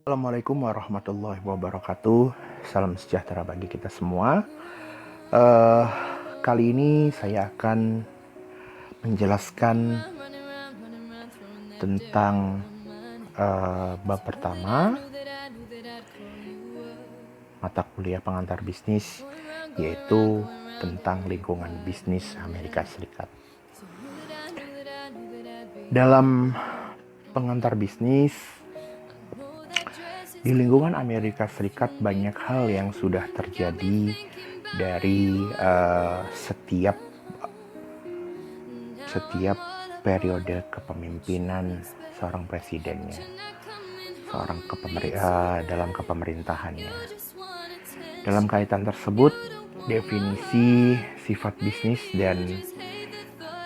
Assalamualaikum warahmatullahi wabarakatuh. Salam sejahtera bagi kita semua. Kali ini saya akan menjelaskan tentang bab pertama mata kuliah pengantar bisnis, yaitu tentang lingkungan bisnis Amerika Serikat. Dalam pengantar bisnis di lingkungan Amerika Serikat, banyak hal yang sudah terjadi dari setiap periode kepemimpinan seorang presidennya, dalam kepemerintahannya. Dalam kaitan tersebut, definisi sifat bisnis dan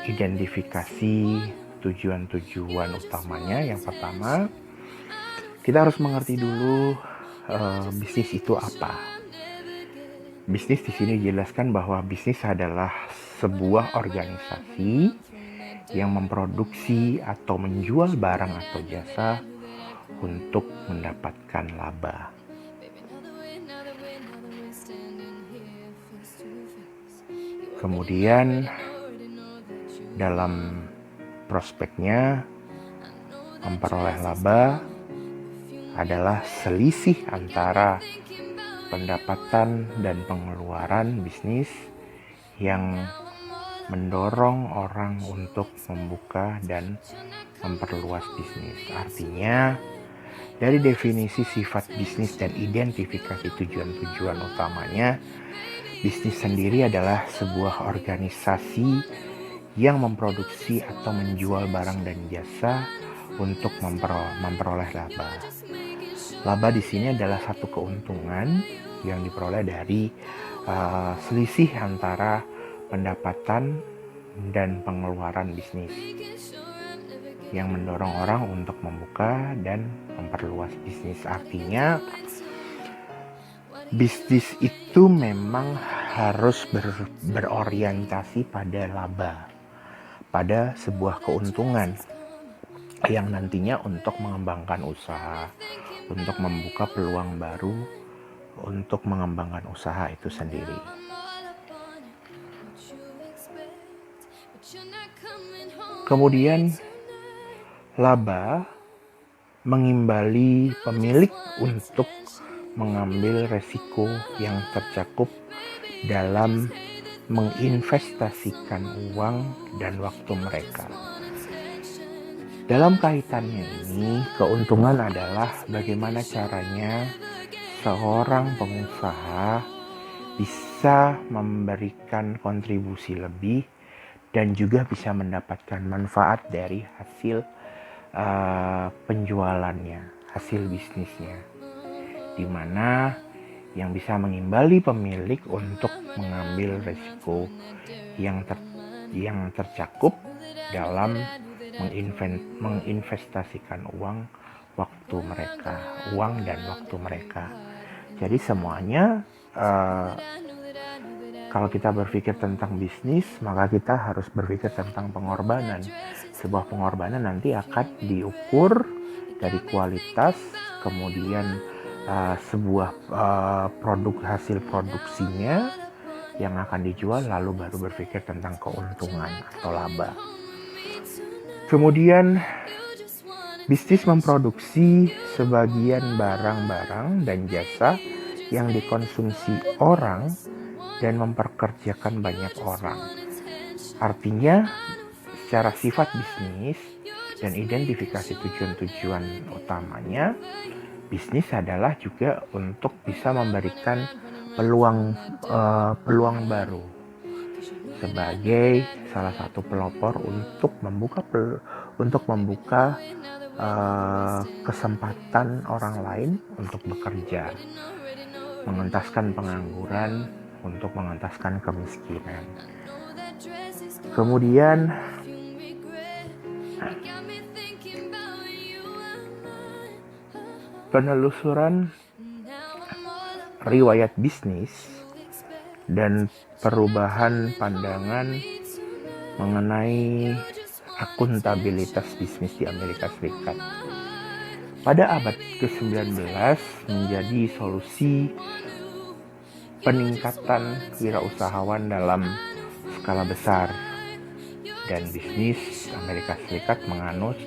identifikasi tujuan-tujuan utamanya. Yang pertama, kita harus mengerti dulu bisnis itu apa. Bisnis di sini dijelaskan bahwa bisnis adalah sebuah organisasi yang memproduksi atau menjual barang atau jasa untuk mendapatkan laba. Kemudian dalam prospeknya, memperoleh laba adalah selisih antara pendapatan dan pengeluaran bisnis yang mendorong orang untuk membuka dan memperluas bisnis. Artinya, dari definisi sifat bisnis dan identifikasi tujuan-tujuan utamanya, bisnis sendiri adalah sebuah organisasi yang memproduksi atau menjual barang dan jasa untuk memperoleh laba. Laba di sini adalah satu keuntungan yang diperoleh dari selisih antara pendapatan dan pengeluaran bisnis yang mendorong orang untuk membuka dan memperluas bisnis. Artinya, bisnis itu memang harus berorientasi pada laba, pada sebuah keuntungan yang nantinya untuk mengembangkan usaha, untuk membuka peluang baru, untuk mengembangkan usaha itu sendiri. Kemudian, laba mengimbali pemilik untuk mengambil resiko yang tercakup dalam menginvestasikan uang dan waktu mereka. Dalam kaitannya ini, keuntungan adalah bagaimana caranya seorang pengusaha bisa memberikan kontribusi lebih dan juga bisa mendapatkan manfaat dari hasil penjualannya, hasil bisnisnya, di mana yang bisa mengimbali pemilik untuk mengambil risiko yang tercakup dalam menginvestasikan uang dan waktu mereka. Jadi semuanya, kalau kita berpikir tentang bisnis, maka kita harus berpikir tentang pengorbanan. Sebuah pengorbanan nanti akan diukur dari kualitas, kemudian sebuah produk hasil produksinya yang akan dijual, lalu baru berpikir tentang keuntungan atau laba. Kemudian bisnis memproduksi sebagian barang-barang dan jasa yang dikonsumsi orang dan memperkerjakan banyak orang. Artinya, secara sifat bisnis dan identifikasi tujuan-tujuan utamanya, bisnis adalah juga untuk bisa memberikan peluang baru sebagai salah satu pelopor untuk membuka kesempatan orang lain untuk bekerja, mengentaskan pengangguran, untuk mengentaskan kemiskinan. Kemudian penelusuran riwayat bisnis dan perubahan pandangan mengenai akuntabilitas bisnis di Amerika Serikat. pada abad ke-19 menjadi solusi peningkatan wirausahawan dalam skala besar, dan bisnis Amerika Serikat menganut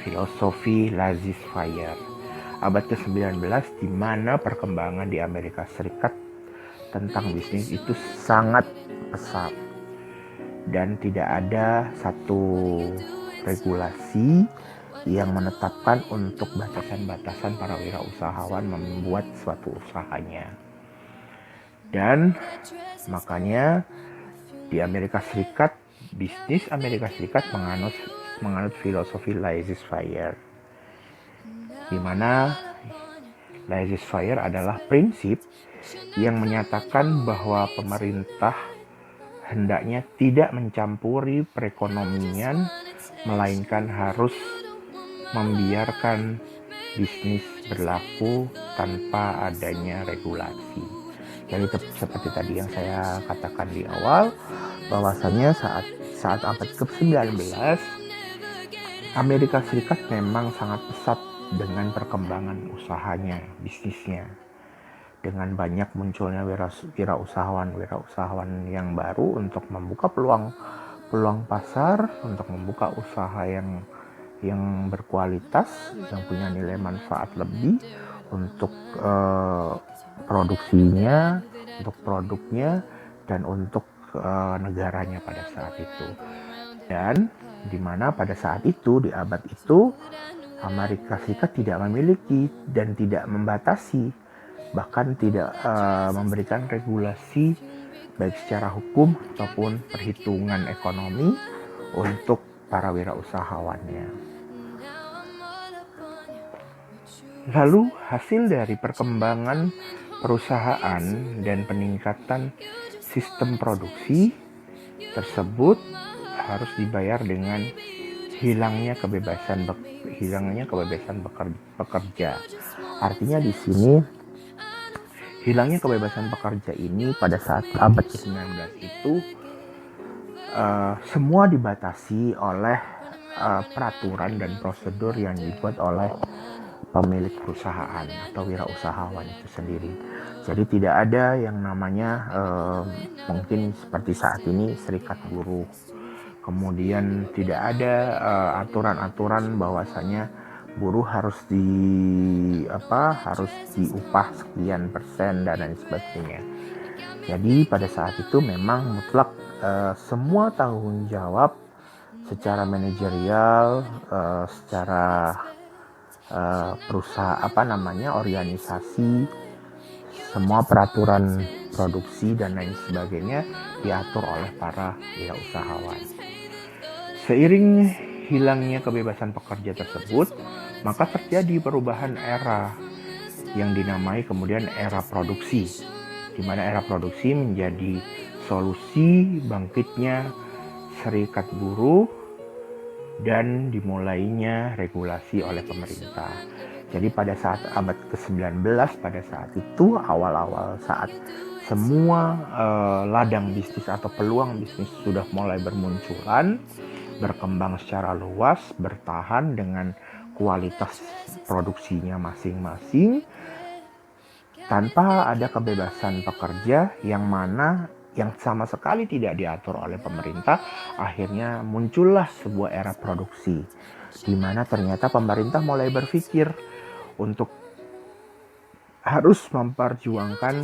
filosofi laissez-faire. Abad ke-19 di mana perkembangan di Amerika Serikat tentang bisnis itu sangat pesat dan tidak ada satu regulasi yang menetapkan untuk batasan-batasan para wirausahawan membuat suatu usahanya. Dan makanya di Amerika Serikat, bisnis Amerika Serikat menganut filosofi laissez-faire, di mana laissez-faire adalah prinsip yang menyatakan bahwa pemerintah hendaknya tidak mencampuri perekonomian, melainkan harus membiarkan bisnis berlaku tanpa adanya regulasi. Jadi seperti tadi yang saya katakan di awal, bahwasanya saat abad ke-19 Amerika Serikat memang sangat pesat dengan perkembangan usahanya, bisnisnya. Dengan banyak munculnya wirausahawan yang baru untuk membuka peluang pasar, untuk membuka usaha yang berkualitas, yang punya nilai manfaat lebih untuk produksinya, untuk produknya, dan untuk negaranya pada saat itu. Dan di mana pada saat itu, di abad itu, Amerika Serikat tidak memiliki dan tidak membatasi, bahkan tidak memberikan regulasi baik secara hukum ataupun perhitungan ekonomi untuk para wirausahawannya. Lalu hasil dari perkembangan perusahaan dan peningkatan sistem produksi tersebut harus dibayar dengan hilangnya kebebasan bekerja. Artinya di sini hilangnya kebebasan pekerja ini pada saat abad ke-19 itu semua dibatasi oleh peraturan dan prosedur yang dibuat oleh pemilik perusahaan atau wirausahawan itu sendiri. Jadi tidak ada yang namanya mungkin seperti saat ini serikat buruh. Kemudian tidak ada aturan-aturan bahwasanya buruh harus diupah sekian persen dan lain sebagainya. Jadi pada saat itu memang mutlak semua tanggung jawab secara manajerial, secara organisasi, semua peraturan produksi dan lain sebagainya diatur oleh para wirausahawan. Seiring hilangnya kebebasan pekerja tersebut, maka terjadi perubahan era yang dinamai kemudian era produksi, di mana era produksi menjadi solusi bangkitnya serikat buruh dan dimulainya regulasi oleh pemerintah. Jadi pada saat abad ke-19, pada saat itu awal-awal saat semua ladang bisnis atau peluang bisnis sudah mulai bermunculan, berkembang secara luas, bertahan dengan kualitas produksinya masing-masing, tanpa ada kebebasan pekerja yang sama sekali tidak diatur oleh pemerintah. Akhirnya muncullah sebuah era produksi, di mana ternyata pemerintah mulai berpikir untuk harus memperjuangkan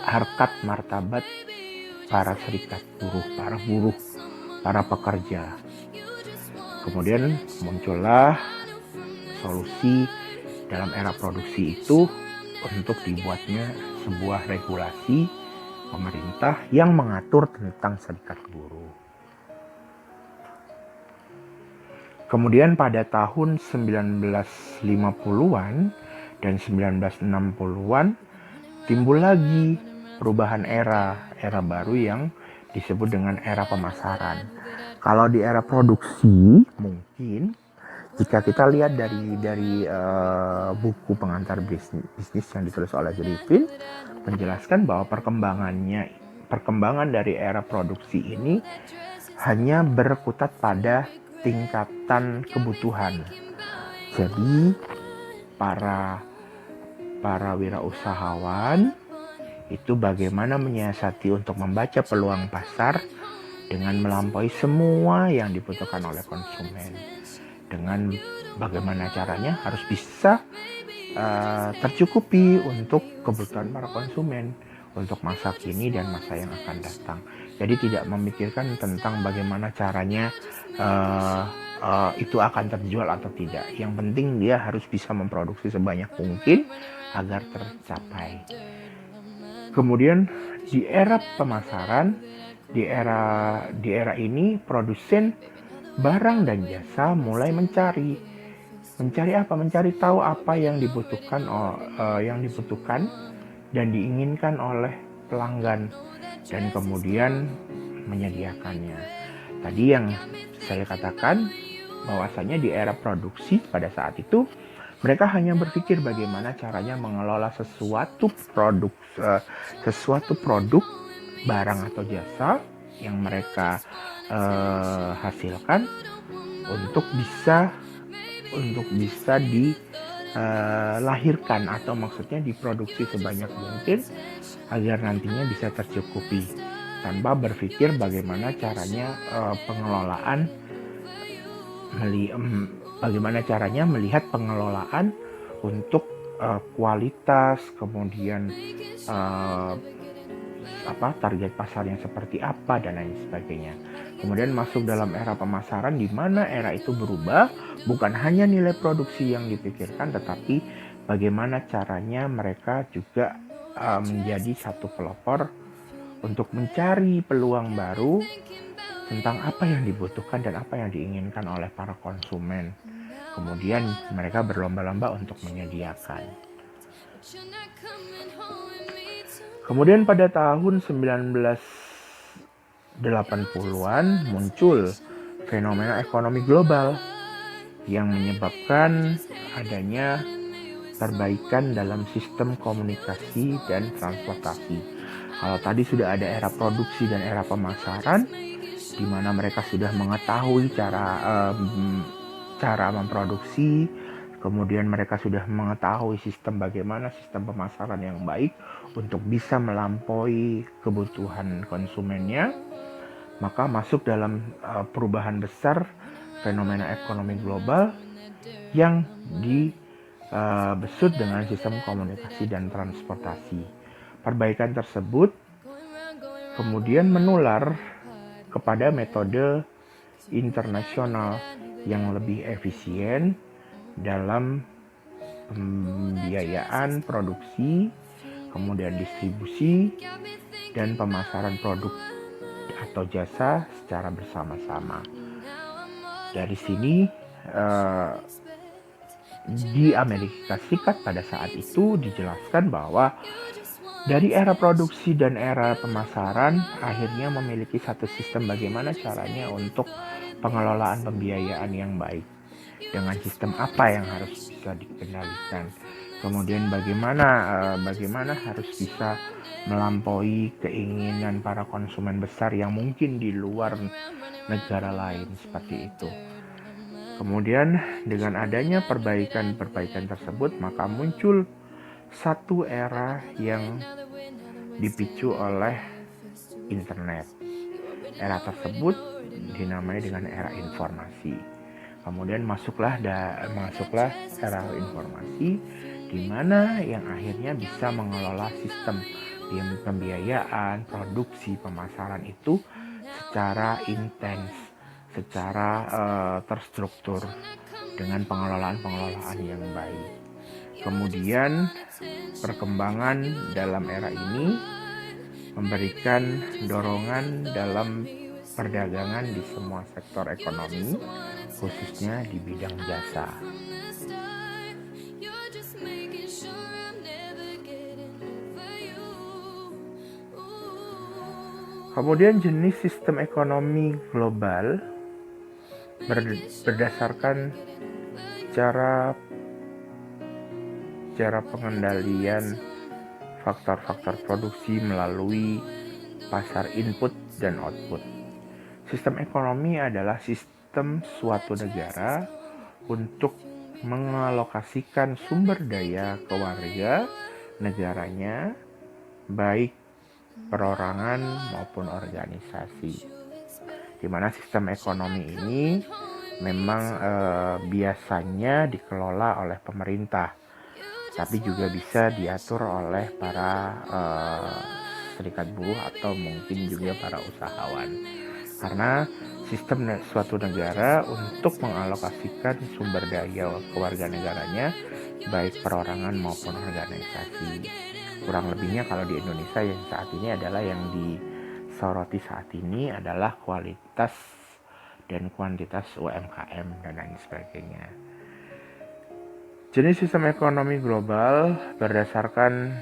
harkat martabat para serikat buruh, para pekerja. Kemudian muncullah solusi dalam era produksi itu untuk dibuatnya sebuah regulasi pemerintah yang mengatur tentang serikat buruh. Kemudian pada tahun 1950-an dan 1960-an timbul lagi perubahan era baru yang disebut dengan era pemasaran. Kalau di era produksi, mungkin jika kita lihat dari buku pengantar bisnis yang ditulis oleh Griffin, menjelaskan bahwa perkembangan dari era produksi ini hanya berkutat pada tingkatan kebutuhan. Jadi para wirausahawan itu bagaimana menyiasati untuk membaca peluang pasar dengan melampaui semua yang dibutuhkan oleh konsumen. Dengan bagaimana caranya harus bisa tercukupi untuk kebutuhan para konsumen untuk masa kini dan masa yang akan datang. Jadi tidak memikirkan tentang bagaimana caranya itu akan terjual atau tidak. Yang penting dia harus bisa memproduksi sebanyak mungkin agar tercapai. Kemudian di era pemasaran, di era ini produsen barang dan jasa mulai mencari apa? Mencari tahu apa yang dibutuhkan dan diinginkan oleh pelanggan dan kemudian menyediakannya. Tadi yang saya katakan bahwasanya di era produksi pada saat itu mereka hanya berpikir bagaimana caranya mengelola sesuatu produk barang atau jasa yang mereka hasilkan untuk bisa dilahirkan atau maksudnya diproduksi sebanyak mungkin agar nantinya bisa tercukupi tanpa berpikir bagaimana caranya melihat pengelolaan untuk kualitas, kemudian target pasarnya seperti apa dan lain sebagainya. Kemudian masuk dalam era pemasaran di mana era itu berubah, bukan hanya nilai produksi yang dipikirkan tetapi bagaimana caranya mereka juga menjadi satu pelopor untuk mencari peluang baru tentang apa yang dibutuhkan dan apa yang diinginkan oleh para konsumen. Kemudian mereka berlomba-lomba untuk menyediakan. Kemudian pada tahun 1980-an muncul fenomena ekonomi global yang menyebabkan adanya perbaikan dalam sistem komunikasi dan transportasi. Kalau tadi sudah ada era produksi dan era pemasaran, di mana mereka sudah mengetahui cara memproduksi, kemudian mereka sudah mengetahui bagaimana sistem pemasaran yang baik untuk bisa melampaui kebutuhan konsumennya, maka masuk dalam perubahan besar fenomena ekonomi global yang disebut dengan sistem komunikasi dan transportasi. Perbaikan tersebut kemudian menular kepada metode internasional yang lebih efisien dalam pembiayaan produksi, kemudian distribusi, dan pemasaran produk atau jasa secara bersama-sama. Dari sini di Amerika Serikat pada saat itu dijelaskan bahwa dari era produksi dan era pemasaran akhirnya memiliki satu sistem bagaimana caranya untuk pengelolaan pembiayaan yang baik. Dengan sistem apa yang harus bisa dikendalikan. Kemudian bagaimana harus bisa melampaui keinginan para konsumen besar yang mungkin di luar negara lain seperti itu. Kemudian dengan adanya perbaikan tersebut maka muncul satu era yang dipicu oleh internet. Era tersebut dinamai dengan era informasi. Kemudian masuklah era informasi di mana yang akhirnya bisa mengelola sistem pembiayaan, produksi, pemasaran itu secara intens, secara terstruktur dengan pengelolaan yang baik. Kemudian perkembangan dalam era ini memberikan dorongan dalam perdagangan di semua sektor ekonomi, khususnya di bidang jasa. Kemudian jenis sistem ekonomi global berdasarkan cara pengendalian faktor-faktor produksi melalui pasar input dan output. Sistem ekonomi adalah sistem suatu negara untuk mengalokasikan sumber daya ke warga negaranya, baik perorangan maupun organisasi. Di mana sistem ekonomi ini memang biasanya dikelola oleh pemerintah, tapi juga bisa diatur oleh para serikat buruh atau mungkin juga para usahawan. Karena sistem suatu negara untuk mengalokasikan sumber daya ke warga negaranya, baik perorangan maupun organisasi. Kurang lebihnya kalau di Indonesia yang saat ini adalah yang disoroti saat ini adalah kualitas dan kuantitas UMKM dan lain sebagainya. Jenis sistem ekonomi global berdasarkan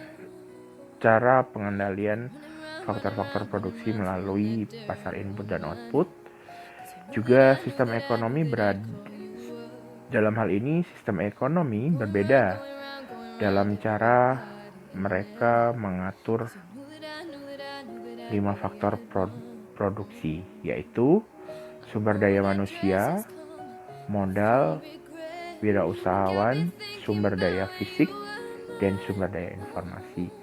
cara pengendalian faktor-faktor produksi melalui pasar input dan output. Juga sistem ekonomi dalam hal ini sistem ekonomi berbeda dalam cara mereka mengatur 5 faktor produksi, yaitu sumber daya manusia, modal, wirausahawan, sumber daya fisik, dan sumber daya informasi.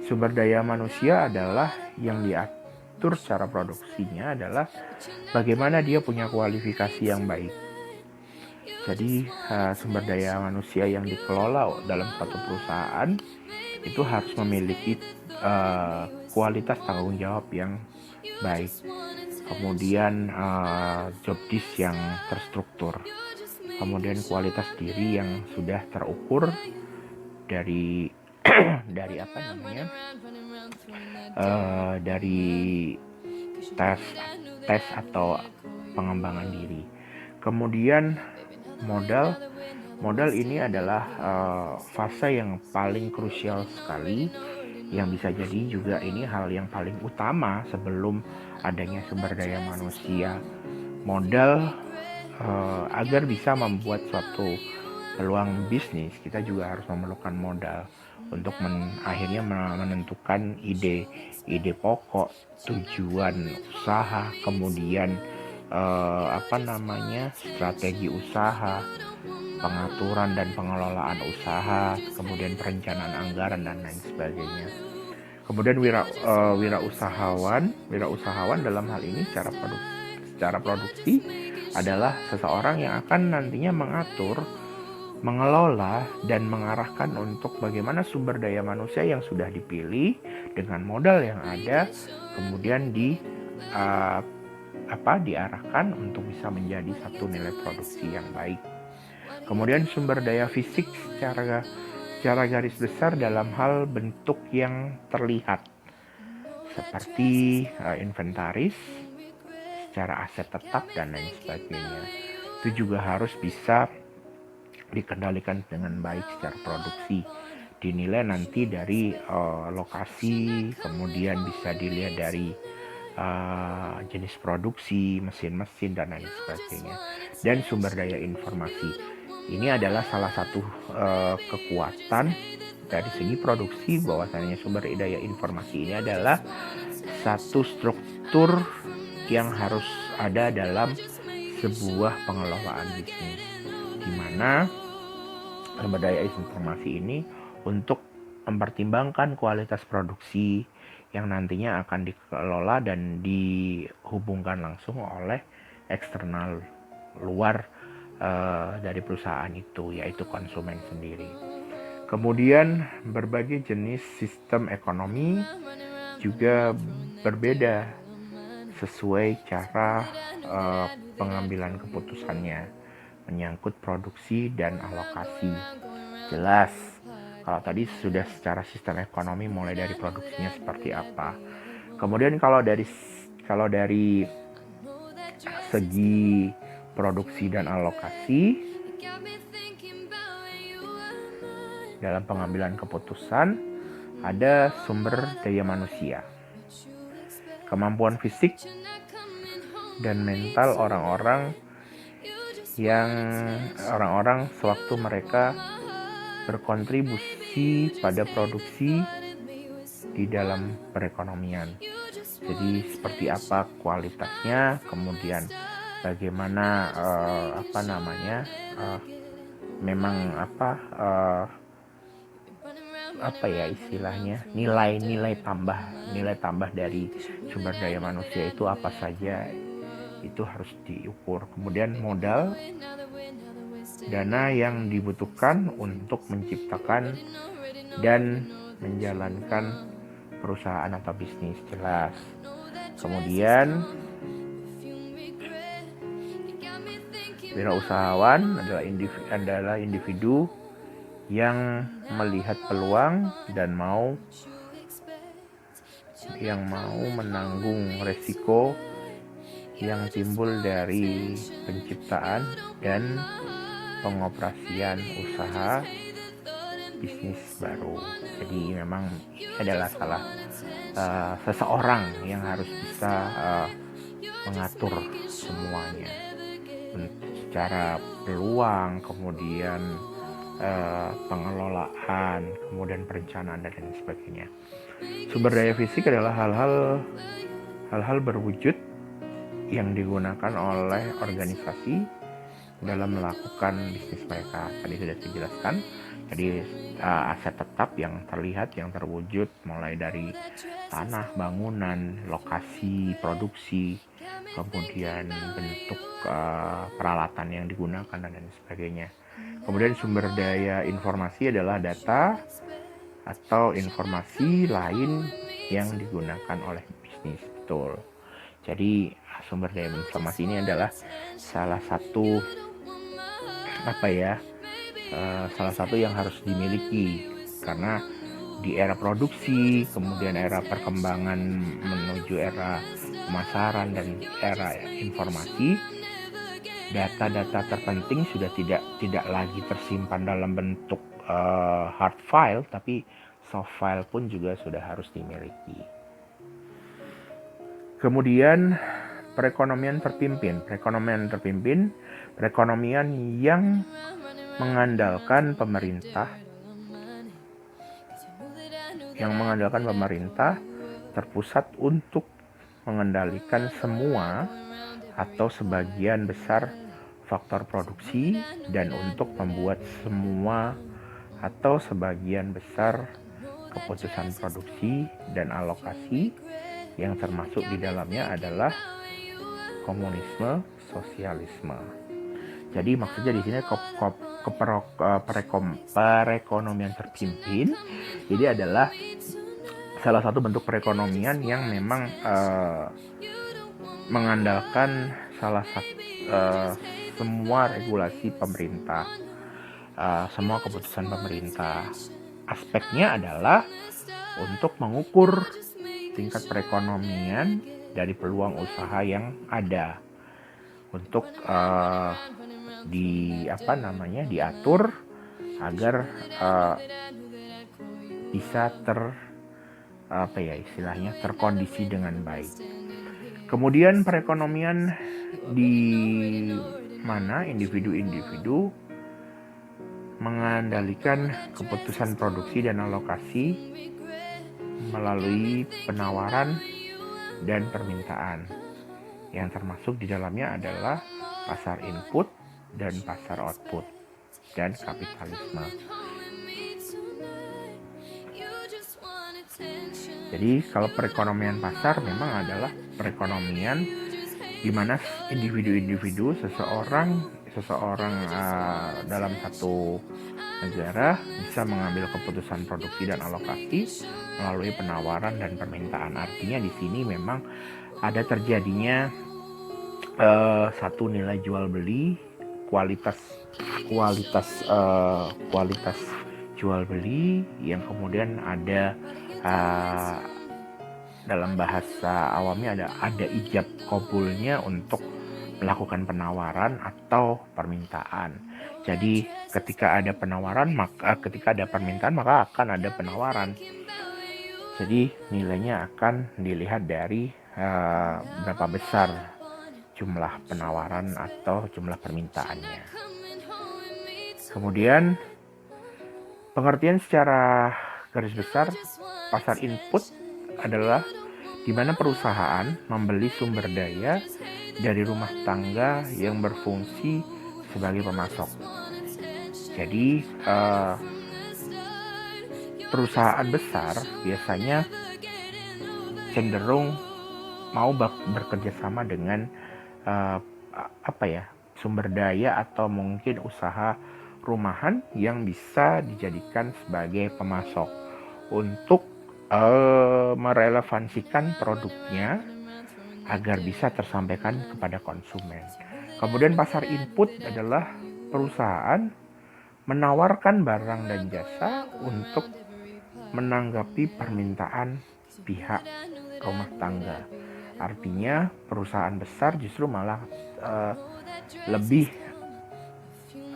Sumber daya manusia adalah yang diatur cara produksinya adalah bagaimana dia punya kualifikasi yang baik. Jadi sumber daya manusia yang dikelola dalam suatu perusahaan itu harus memiliki kualitas tanggung jawab yang baik. Kemudian job desk yang terstruktur. Kemudian kualitas diri yang sudah terukur dari dari tes atau pengembangan diri. Kemudian modal ini adalah fase yang paling krusial sekali, yang bisa jadi juga ini hal yang paling utama sebelum adanya sumber daya manusia. Modal agar bisa membuat suatu peluang bisnis, kita juga harus memerlukan modal untuk akhirnya menentukan ide pokok, tujuan usaha, kemudian strategi usaha, pengaturan dan pengelolaan usaha, kemudian perencanaan anggaran dan lain sebagainya. Kemudian wirausahawan dalam hal ini secara produksi adalah seseorang yang akan nantinya mengatur, mengelola, dan mengarahkan untuk bagaimana sumber daya manusia yang sudah dipilih dengan modal yang ada kemudian diarahkan untuk bisa menjadi satu nilai produksi yang baik. Kemudian sumber daya fisik secara garis besar dalam hal bentuk yang terlihat seperti inventaris, secara aset tetap dan lain sebagainya. Itu juga harus bisa dikendalikan dengan baik secara produksi. Dinilai nanti dari lokasi, kemudian bisa dilihat dari jenis produksi, mesin-mesin dan lain sebagainya. Dan sumber daya informasi. Ini adalah salah satu kekuatan dari segi produksi, bahwasanya sumber daya informasi ini adalah satu struktur yang harus ada dalam sebuah pengelolaan bisnis, di mana sumber daya informasi ini untuk mempertimbangkan kualitas produksi yang nantinya akan dikelola dan dihubungkan langsung oleh eksternal luar dari perusahaan itu, yaitu konsumen sendiri. Kemudian berbagai jenis sistem ekonomi juga berbeda sesuai cara pengambilan keputusannya menyangkut produksi dan alokasi. Jelas, kalau tadi sudah secara sistem ekonomi mulai dari produksinya seperti apa. Kemudian kalau dari segi produksi dan alokasi dalam pengambilan keputusan ada sumber daya manusia, kemampuan fisik dan mental orang-orang sewaktu mereka berkontribusi pada produksi di dalam perekonomian. Jadi seperti apa kualitasnya, kemudian bagaimana memang ya istilahnya nilai tambah dari sumber daya manusia itu apa saja, itu harus diukur. Kemudian modal, dana yang dibutuhkan untuk menciptakan dan menjalankan perusahaan atau bisnis, jelas. Kemudian wirausahawan adalah individu yang melihat peluang dan mau menanggung resiko yang timbul dari penciptaan dan pengoperasian usaha bisnis baru. Jadi memang adalah seseorang yang harus bisa mengatur semuanya secara peluang, kemudian pengelolaan, kemudian perencanaan dan lain sebagainya. Sumber daya fisik adalah hal-hal berwujud yang digunakan oleh organisasi dalam melakukan bisnis mereka. Tadi sudah dijelaskan. Jadi aset tetap yang terlihat, yang terwujud, mulai dari tanah, bangunan, lokasi produksi, kemudian bentuk peralatan yang digunakan dan lain sebagainya. Kemudian sumber daya informasi adalah data atau informasi lain yang digunakan oleh bisnis. Betul. Jadi sumber daya informasi ini adalah salah satu yang harus dimiliki, karena di era produksi, kemudian era perkembangan menuju era pemasaran dan era informasi, data-data terpenting sudah tidak lagi tersimpan dalam bentuk hard file, tapi soft file pun juga sudah harus dimiliki. Kemudian perekonomian terpimpin, perekonomian yang mengandalkan pemerintah terpusat untuk mengendalikan semua atau sebagian besar faktor produksi dan untuk membuat semua atau sebagian besar keputusan produksi dan alokasi, yang termasuk di dalamnya adalah komunisme, sosialisme. Jadi maksudnya di sini perekonomian terpimpin, jadi adalah salah satu bentuk perekonomian yang memang mengandalkan semua regulasi pemerintah, semua keputusan pemerintah. Aspeknya adalah untuk mengukur tingkat perekonomian dari peluang usaha yang ada, untuk diatur agar bisa terkondisi dengan baik. Kemudian perekonomian di mana individu-individu mengendalikan keputusan produksi dan alokasi melalui penawaran dan permintaan, yang termasuk di dalamnya adalah pasar input dan pasar output dan kapitalisme. Jadi kalau perekonomian pasar memang adalah perekonomian di mana individu-individu seseorang dalam satu negara bisa mengambil keputusan produksi dan alokasi melalui penawaran dan permintaan. Artinya di sini memang ada terjadinya satu nilai jual beli, kualitas jual beli, yang kemudian ada dalam bahasa awamnya ada ijab qabulnya untuk melakukan penawaran atau permintaan. Jadi ketika ada permintaan maka akan ada penawaran. Jadi nilainya akan dilihat dari berapa besar jumlah penawaran atau jumlah permintaannya. Kemudian pengertian secara garis besar, pasar input adalah di mana perusahaan membeli sumber daya dari rumah tangga yang berfungsi sebagai pemasok. Jadi perusahaan besar biasanya cenderung mau bekerja sama dengan sumber daya atau mungkin usaha rumahan yang bisa dijadikan sebagai pemasok untuk merelevansikan produknya agar bisa tersampaikan kepada konsumen. Kemudian pasar input adalah perusahaan menawarkan barang dan jasa untuk menanggapi permintaan pihak rumah tangga. Artinya perusahaan besar justru malah lebih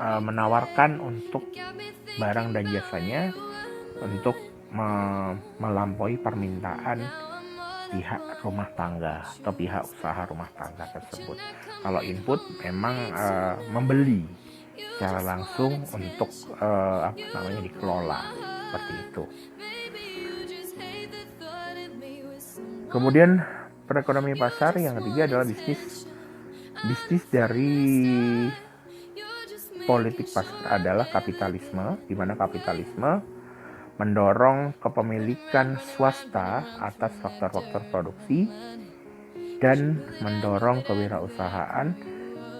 menawarkan untuk barang dan jasanya untuk melampaui permintaan pihak rumah tangga atau pihak usaha rumah tangga tersebut. Kalau input memang membeli secara langsung untuk dikelola seperti itu. Kemudian perekonomian pasar yang ketiga adalah bisnis dari politik pasar adalah kapitalisme, di mana kapitalisme mendorong kepemilikan swasta atas faktor-faktor produksi dan mendorong kewirausahaan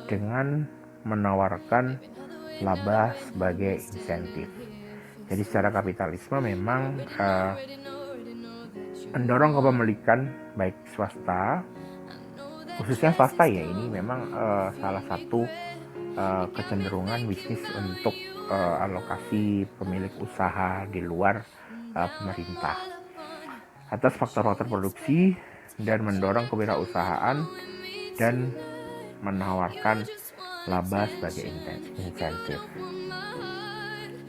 dengan menawarkan laba sebagai insentif. Jadi secara kapitalisme memang mendorong kepemilikan baik swasta, khususnya swasta ya, ini memang salah satu kecenderungan bisnis untuk alokasi pemilik usaha di luar pemerintah atas faktor-faktor produksi dan mendorong kewirausahaan dan menawarkan laba sebagai insentif.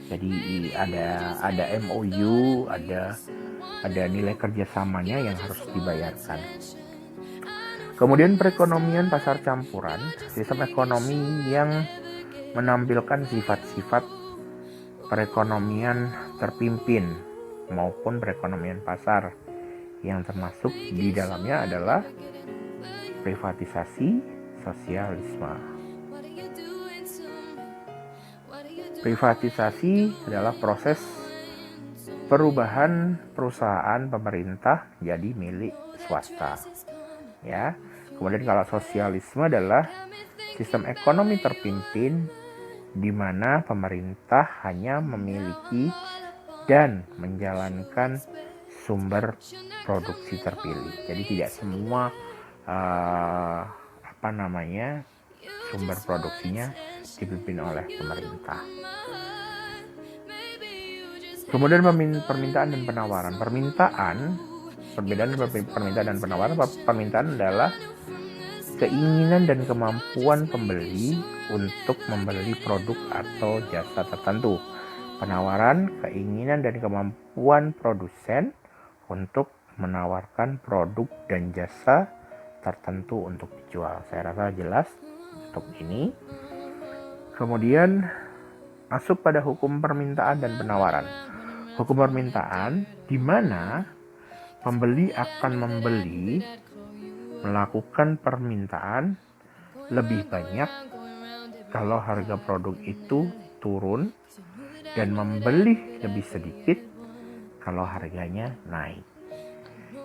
Jadi ada MOU, ada nilai kerjasamanya yang harus dibayarkan. Kemudian perekonomian pasar campuran, sistem ekonomi yang menampilkan sifat-sifat perekonomian terpimpin maupun perekonomian pasar yang termasuk di dalamnya adalah privatisasi, sosialisme. Privatisasi adalah proses perubahan perusahaan pemerintah jadi milik swasta. Ya. Kemudian kalau sosialisme adalah sistem ekonomi terpimpin di mana pemerintah hanya memiliki dan menjalankan sumber produksi terpilih. Jadi tidak semua sumber produksinya dipimpin oleh pemerintah. Kemudian permintaan dan penawaran. Perbedaan permintaan dan penawaran. Permintaan adalah keinginan dan kemampuan pembeli untuk membeli produk atau jasa tertentu. Penawaran, keinginan dan kemampuan produsen untuk menawarkan produk dan jasa tertentu untuk dijual. Saya rasa jelas untuk ini. Kemudian masuk pada hukum permintaan dan penawaran. Hukum permintaan di mana pembeli akan melakukan permintaan lebih banyak kalau harga produk itu turun dan membeli lebih sedikit kalau harganya naik.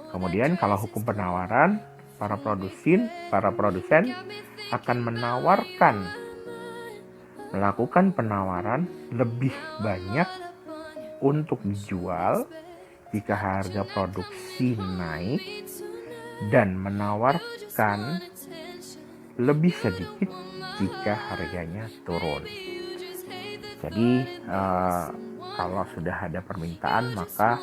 Kemudian kalau hukum penawaran, para produsen akan melakukan penawaran lebih banyak untuk dijual jika harga produksi naik dan menawarkan lebih sedikit jika harganya turun. Jadi kalau sudah ada permintaan maka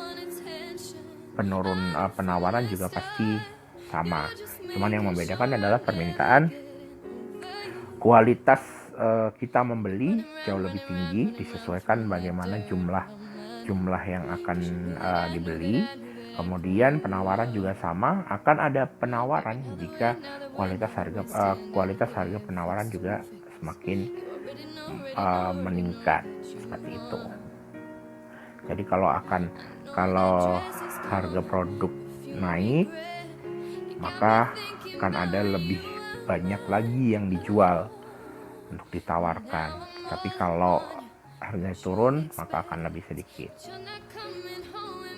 penawaran juga pasti sama. Cuman yang membedakan adalah permintaan, kualitas kita membeli jauh lebih tinggi disesuaikan bagaimana jumlah yang akan dibeli. Kemudian penawaran juga sama, akan ada penawaran jika kualitas harga penawaran juga semakin meningkat seperti itu. Jadi kalau harga produk naik maka akan ada lebih banyak lagi yang dijual untuk ditawarkan. Tapi kalau harganya turun, maka akan lebih sedikit.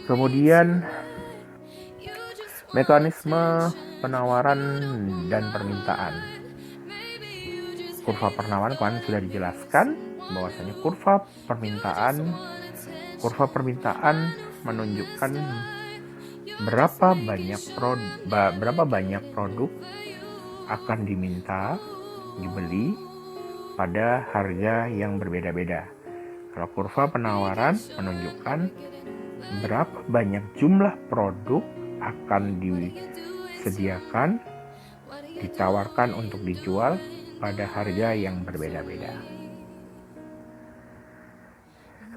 Kemudian mekanisme penawaran dan permintaan. Kurva penawaran kemarin sudah dijelaskan bahwasanya kurva permintaan menunjukkan berapa banyak produk akan diminta dibeli pada harga yang berbeda-beda. Kalau kurva penawaran menunjukkan berapa banyak jumlah produk akan disediakan, ditawarkan untuk dijual pada harga yang berbeda-beda.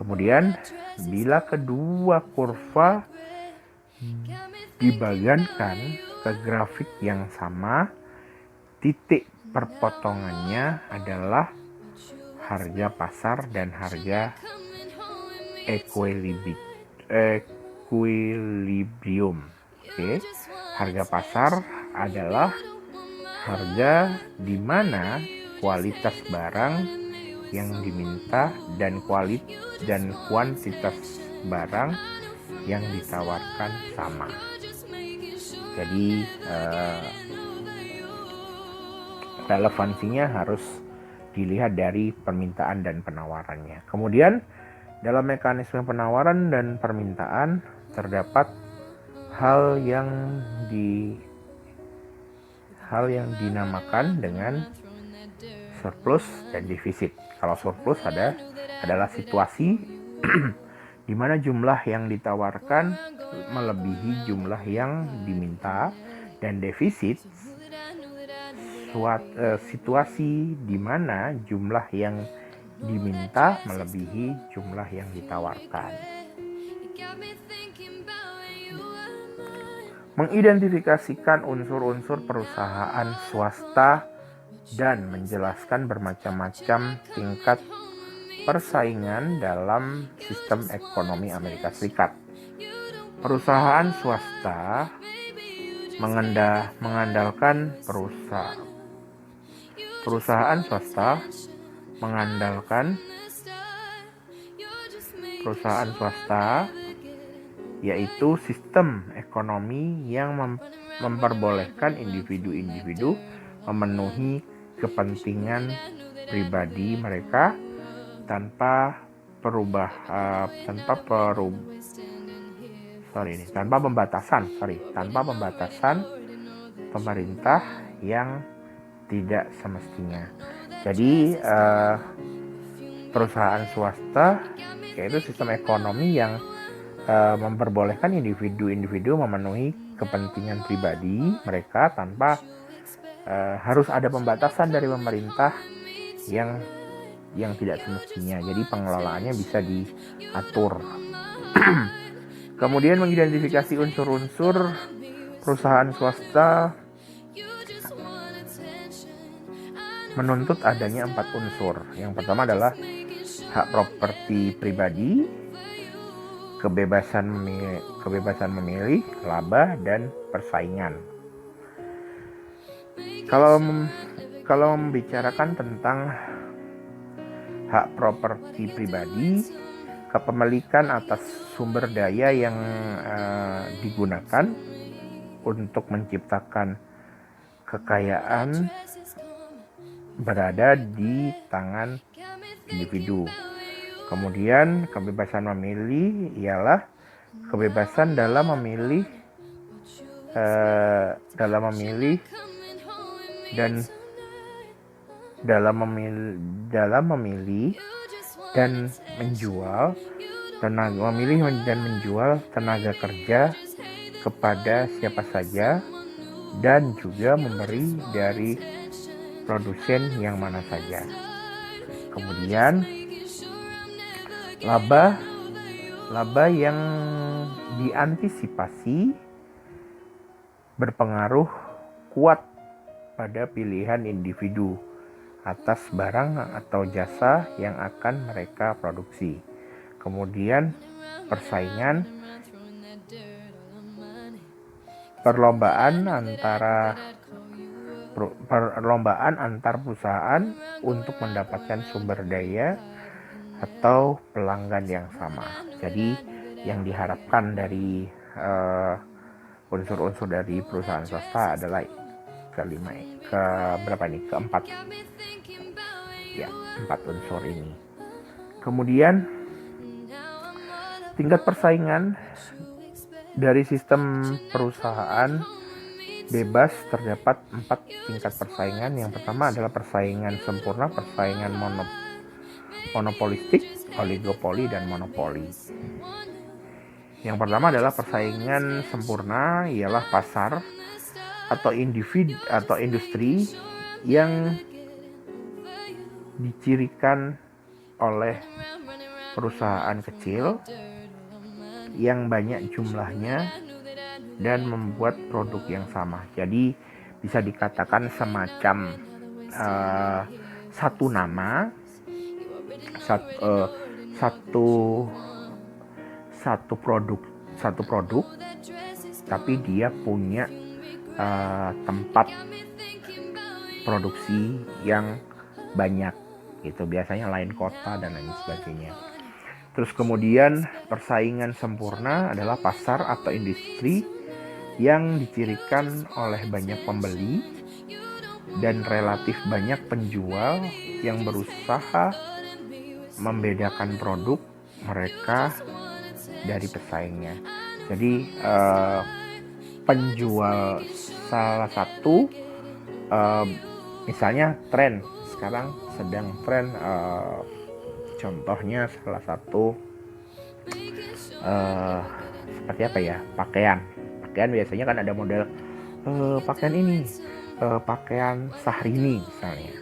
Kemudian, bila kedua kurva dibagikan ke grafik yang sama, titik perpotongannya adalah harga pasar dan harga equilibrium. Oke. Harga pasar adalah harga di mana kualitas barang yang diminta dan kuantitas barang yang ditawarkan sama. Jadi relevansinya harus dilihat dari permintaan dan penawarannya. Kemudian dalam mekanisme penawaran dan permintaan terdapat hal yang dinamakan dengan surplus dan defisit. Kalau surplus adalah situasi di mana jumlah yang ditawarkan melebihi jumlah yang diminta, dan defisit situasi di mana jumlah yang diminta melebihi jumlah yang ditawarkan. Mengidentifikasikan unsur-unsur perusahaan swasta dan menjelaskan bermacam-macam tingkat persaingan dalam sistem ekonomi Amerika Serikat. Perusahaan swasta mengandalkan yaitu sistem ekonomi yang memperbolehkan individu-individu memenuhi kepentingan pribadi mereka tanpa pembatasan pemerintah yang tidak semestinya. Jadi perusahaan swasta yaitu sistem ekonomi yang memperbolehkan individu-individu memenuhi kepentingan pribadi mereka tanpa harus ada pembatasan dari pemerintah yang tidak semestinya. Jadi pengelolaannya bisa diatur. Kemudian mengidentifikasi unsur-unsur perusahaan swasta menuntut adanya 4 unsur. Yang pertama adalah hak properti pribadi, kebebasan memilih, laba, dan persaingan. Kalau membicarakan tentang hak properti pribadi, kepemilikan atas sumber daya yang digunakan untuk menciptakan kekayaan berada di tangan individu. Kemudian kebebasan memilih ialah kebebasan dalam memilih dan menjual tenaga kerja kepada siapa saja, dan juga memberi dari produsen yang mana saja. Kemudian laba yang diantisipasi berpengaruh kuat pada pilihan individu atas barang atau jasa yang akan mereka produksi. Kemudian persaingan, perlombaan antara perlombaan antar perusahaan untuk mendapatkan sumber daya atau pelanggan yang sama. Jadi yang diharapkan dari unsur-unsur dari perusahaan swasta adalah keempat ya, 4 unsur ini. Kemudian tingkat persaingan dari sistem perusahaan bebas terdapat 4 tingkat persaingan. Yang pertama adalah persaingan sempurna, persaingan monopolistik, oligopoli, dan monopoli. Yang pertama adalah persaingan sempurna, ialah pasar atau individu atau industri yang dicirikan oleh perusahaan kecil yang banyak jumlahnya dan membuat produk yang sama. Jadi bisa dikatakan semacam satu nama, satu produk, tapi dia punya tempat produksi yang banyak, gitu. Biasanya lain kota dan lain sebagainya. Terus kemudian persaingan sempurna adalah pasar atau industri yang dicirikan oleh banyak pembeli dan relatif banyak penjual yang berusaha membedakan produk mereka dari pesaingnya. Jadi penjual salah satu, misalnya tren sekarang sedang tren, contohnya salah satu seperti apa ya, pakaian biasanya kan ada model pakaian ini, pakaian Syahrini misalnya.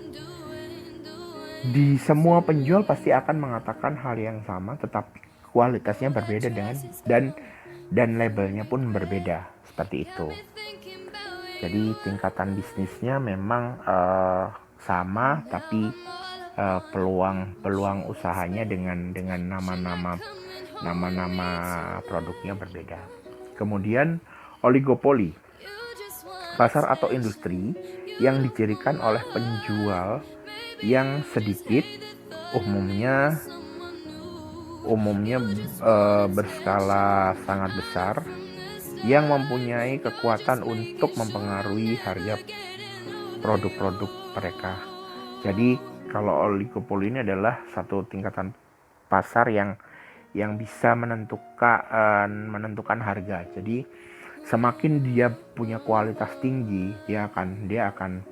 Di semua penjual pasti akan mengatakan hal yang sama, tetapi kualitasnya berbeda dan labelnya pun berbeda, seperti itu. Jadi tingkatan bisnisnya memang sama, tapi peluang usahanya dengan nama-nama produknya berbeda. Kemudian oligopoli, pasar atau industri yang dicirikan oleh penjual yang sedikit, umumnya berskala sangat besar, yang mempunyai kekuatan untuk mempengaruhi harga produk-produk mereka. Jadi kalau oligopoli ini adalah satu tingkatan pasar yang bisa menentukan harga. Jadi semakin dia punya kualitas tinggi, dia akan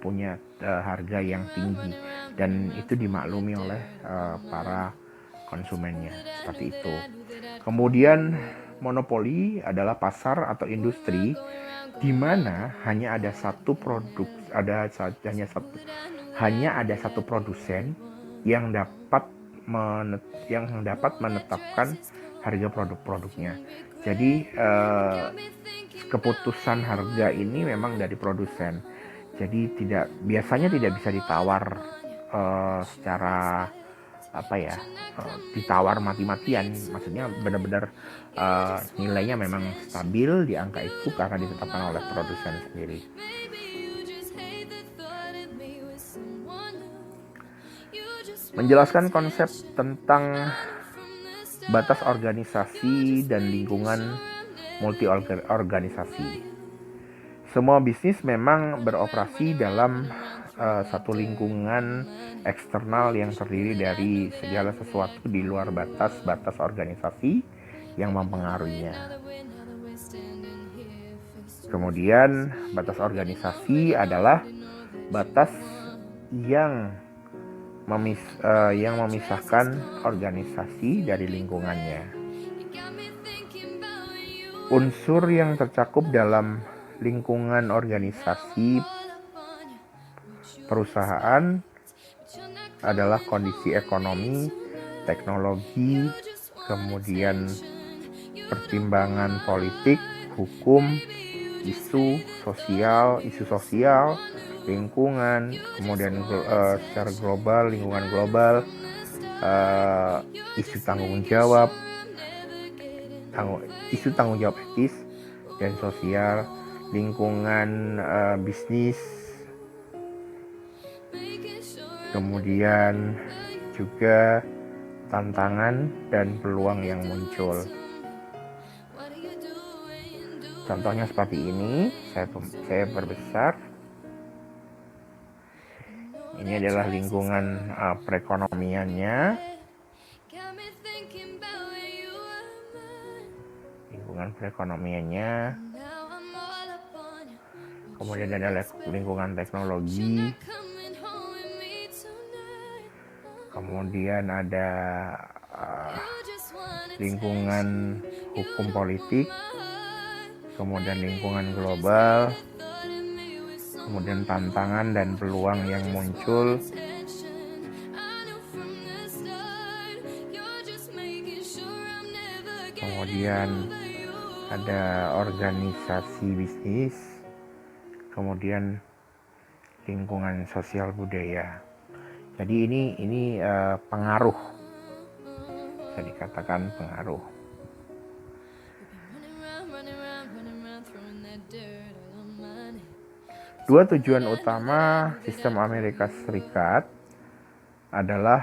punya harga yang tinggi, dan itu dimaklumi oleh para konsumennya, seperti itu. Kemudian monopoli adalah pasar atau industri di mana hanya ada satu produsen yang dapat menetapkan harga produk-produknya. Jadi keputusan harga ini memang dari produsen. Jadi biasanya tidak bisa ditawar secara ditawar mati-matian. Maksudnya benar-benar nilainya memang stabil di angka itu karena ditetapkan oleh produsen sendiri. Menjelaskan konsep tentang batas organisasi dan lingkungan multi-organisasi. Semua bisnis memang beroperasi dalam satu lingkungan eksternal yang terdiri dari segala sesuatu di luar batas organisasi yang mempengaruhinya. Kemudian batas organisasi adalah batas yang memisahkan organisasi dari lingkungannya. Unsur yang tercakup dalam lingkungan organisasi perusahaan adalah kondisi ekonomi, teknologi, kemudian pertimbangan politik, hukum, isu sosial, lingkungan, kemudian secara global, lingkungan global, isu tanggung jawab etis dan sosial, lingkungan bisnis, kemudian juga tantangan dan peluang yang muncul. Contohnya seperti ini, saya perbesar. Ini adalah lingkungan perekonomiannya. Kemudian ada lingkungan teknologi. Kemudian ada lingkungan hukum politik. Kemudian lingkungan global. Kemudian tantangan dan peluang yang muncul. Kemudian ada organisasi bisnis. Kemudian lingkungan sosial budaya. Jadi ini pengaruh, bisa dikatakan pengaruh. Dua tujuan utama sistem Amerika Serikat adalah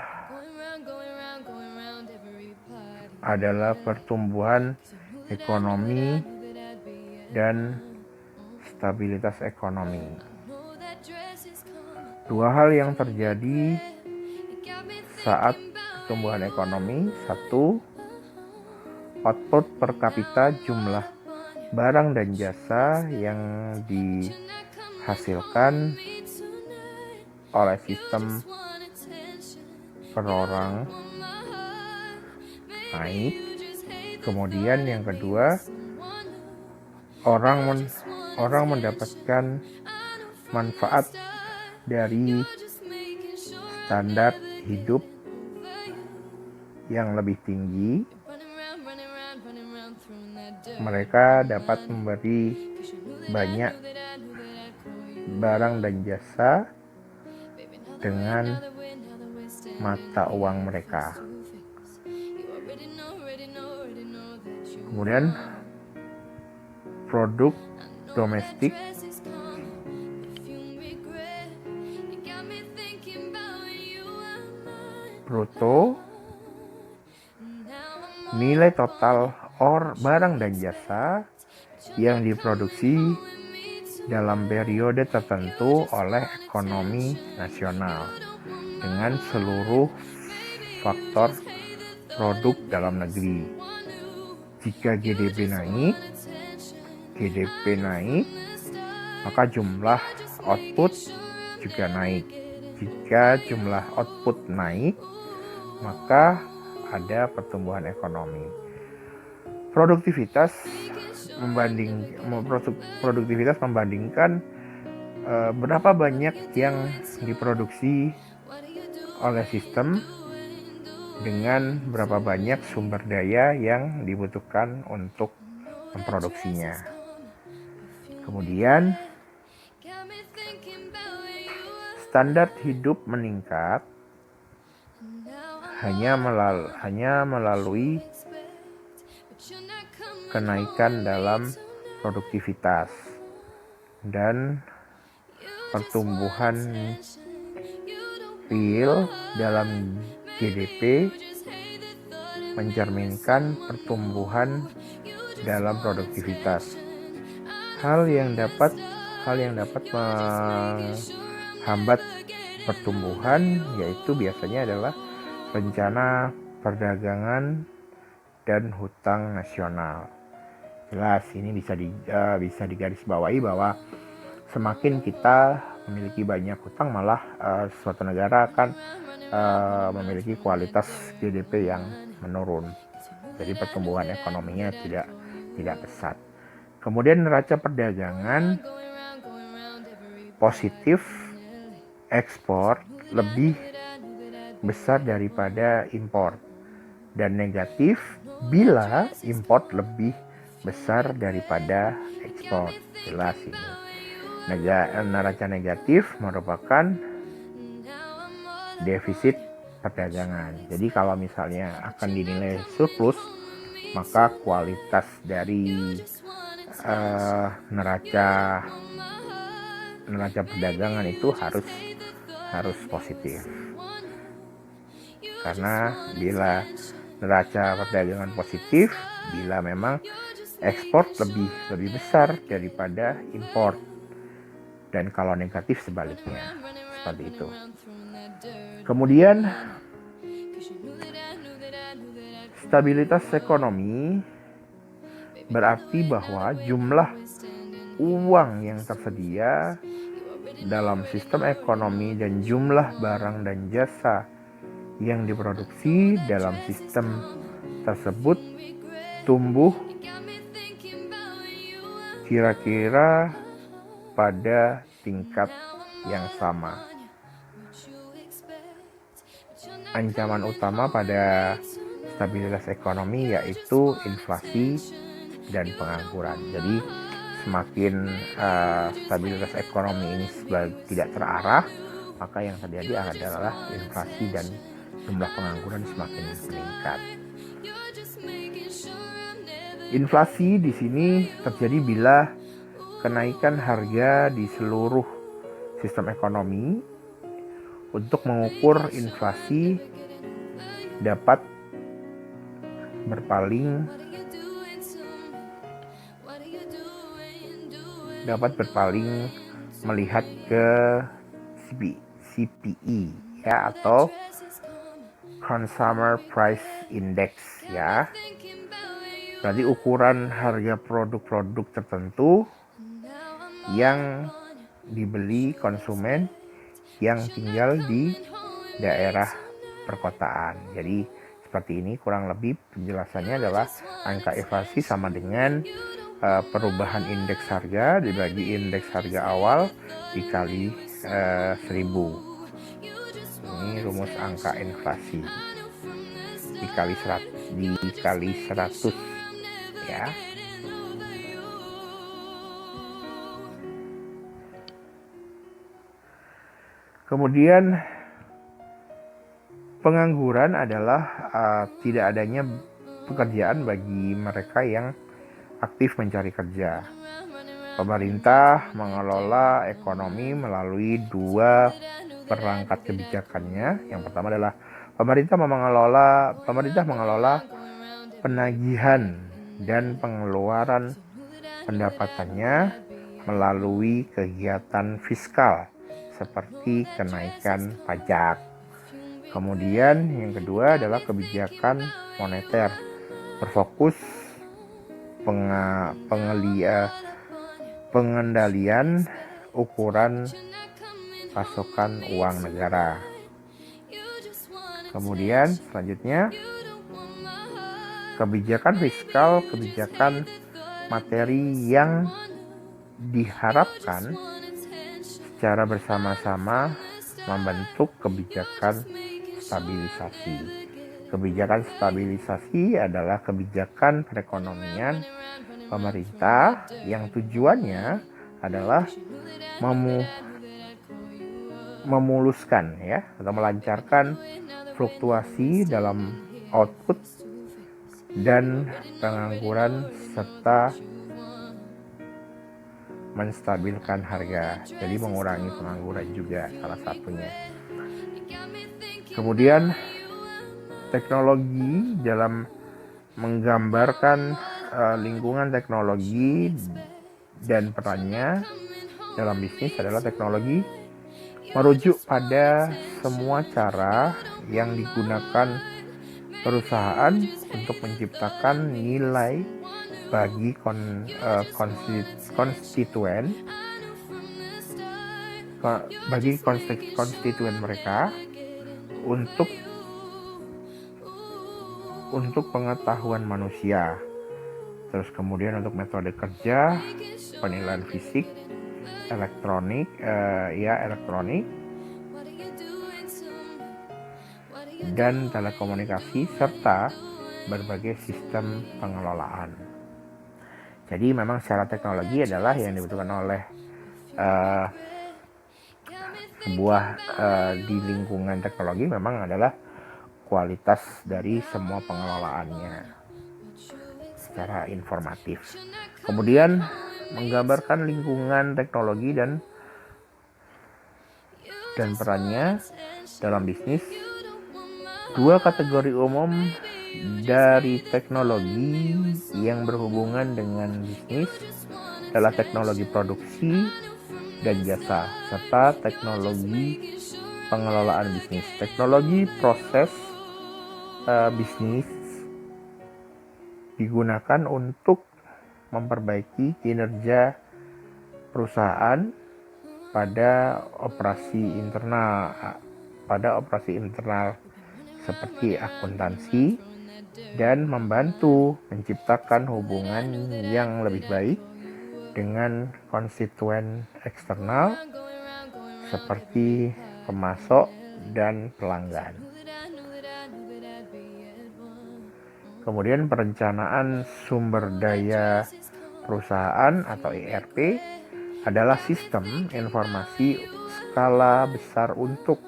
pertumbuhan ekonomi dan stabilitas ekonomi. Dua hal yang terjadi saat pertumbuhan ekonomi: satu, output per kapita, jumlah barang dan jasa yang dihasilkan oleh sistem per orang naik. Kemudian yang kedua, orang mendapatkan manfaat dari standar hidup yang lebih tinggi. Mereka dapat memberi banyak barang dan jasa dengan mata uang mereka. Kemudian produk domestik bruto, nilai total barang dan jasa yang diproduksi dalam periode tertentu oleh ekonomi nasional dengan seluruh faktor produk dalam negeri. Jika GDP naik, maka jumlah output juga naik. Jika jumlah output naik, maka ada pertumbuhan ekonomi. Produktivitas membandingkan berapa banyak yang diproduksi oleh sistem dengan berapa banyak sumber daya yang dibutuhkan untuk memproduksinya. Kemudian standar hidup meningkat hanya melalui kenaikan dalam produktivitas dan pertumbuhan real dalam GDP mencerminkan pertumbuhan dalam produktivitas. Hal yang dapat menghambat pertumbuhan yaitu biasanya adalah rencana perdagangan dan hutang nasional. Jelas ini bisa digarisbawahi bahwa semakin kita memiliki banyak hutang, malah suatu negara akan memiliki kualitas GDP yang menurun. Jadi pertumbuhan ekonominya tidak pesat. Kemudian neraca perdagangan positif, ekspor lebih besar daripada impor, dan negatif bila import lebih besar daripada ekspor. Jelas ini. Neraca negatif merupakan defisit perdagangan. Jadi kalau misalnya akan dinilai surplus, maka kualitas dari neraca perdagangan itu harus harus positif. Karena bila neraca perdagangan positif, bila memang ekspor lebih besar daripada impor, dan kalau negatif sebaliknya, seperti itu. Kemudian stabilitas ekonomi berarti bahwa jumlah uang yang tersedia dalam sistem ekonomi dan jumlah barang dan jasa yang diproduksi dalam sistem tersebut tumbuh kira-kira pada tingkat yang sama. Ancaman utama pada stabilitas ekonomi yaitu inflasi dan pengangguran. Jadi semakin stabilitas ekonomi ini tidak terarah, maka yang terjadi adalah inflasi dan jumlah pengangguran semakin meningkat. Inflasi di sini terjadi bila kenaikan harga di seluruh sistem ekonomi. Untuk mengukur inflasi dapat berpaling melihat ke CPI ya, atau Consumer Price Index ya. Berarti ukuran harga produk-produk tertentu yang dibeli konsumen yang tinggal di daerah perkotaan. Jadi seperti ini kurang lebih penjelasannya adalah angka inflasi sama dengan perubahan indeks harga dibagi indeks harga awal dikali 1000. Ini rumus angka inflasi dikali 100 ya. Kemudian pengangguran adalah tidak adanya pekerjaan bagi mereka yang aktif mencari kerja. Pemerintah mengelola ekonomi melalui dua perangkat kebijakannya. Yang pertama adalah pemerintah mengelola penagihan dan pengeluaran pendapatannya melalui kegiatan fiskal seperti kenaikan pajak. Kemudian yang kedua adalah kebijakan moneter, berfokus pengendalian ukuran pasokan uang negara. Kemudian selanjutnya kebijakan fiskal, kebijakan materi yang diharapkan secara bersama-sama membentuk kebijakan stabilisasi. Kebijakan stabilisasi adalah kebijakan perekonomian pemerintah yang tujuannya adalah memuluskan ya, atau melancarkan fluktuasi dalam output dan pengangguran serta menstabilkan harga. Jadi mengurangi pengangguran juga salah satunya. Kemudian teknologi dalam menggambarkan lingkungan teknologi dan perannya dalam bisnis adalah teknologi merujuk pada semua cara yang digunakan perusahaan untuk menciptakan nilai bagi konstituen mereka untuk pengetahuan manusia. Terus kemudian untuk metode kerja, penilaian fisik, elektronik dan telekomunikasi serta berbagai sistem pengelolaan. Jadi memang secara teknologi adalah yang dibutuhkan oleh sebuah di lingkungan teknologi memang adalah kualitas dari semua pengelolaannya secara informatif. Kemudian menggambarkan lingkungan teknologi dan dan perannya dalam bisnis. Dua kategori umum dari teknologi yang berhubungan dengan bisnis adalah teknologi produksi dan jasa, serta teknologi pengelolaan bisnis. Teknologi proses bisnis digunakan untuk memperbaiki kinerja perusahaan pada operasi internal seperti akuntansi dan membantu menciptakan hubungan yang lebih baik dengan konstituen eksternal seperti pemasok dan pelanggan. Kemudian perencanaan sumber daya perusahaan atau ERP adalah sistem informasi skala besar untuk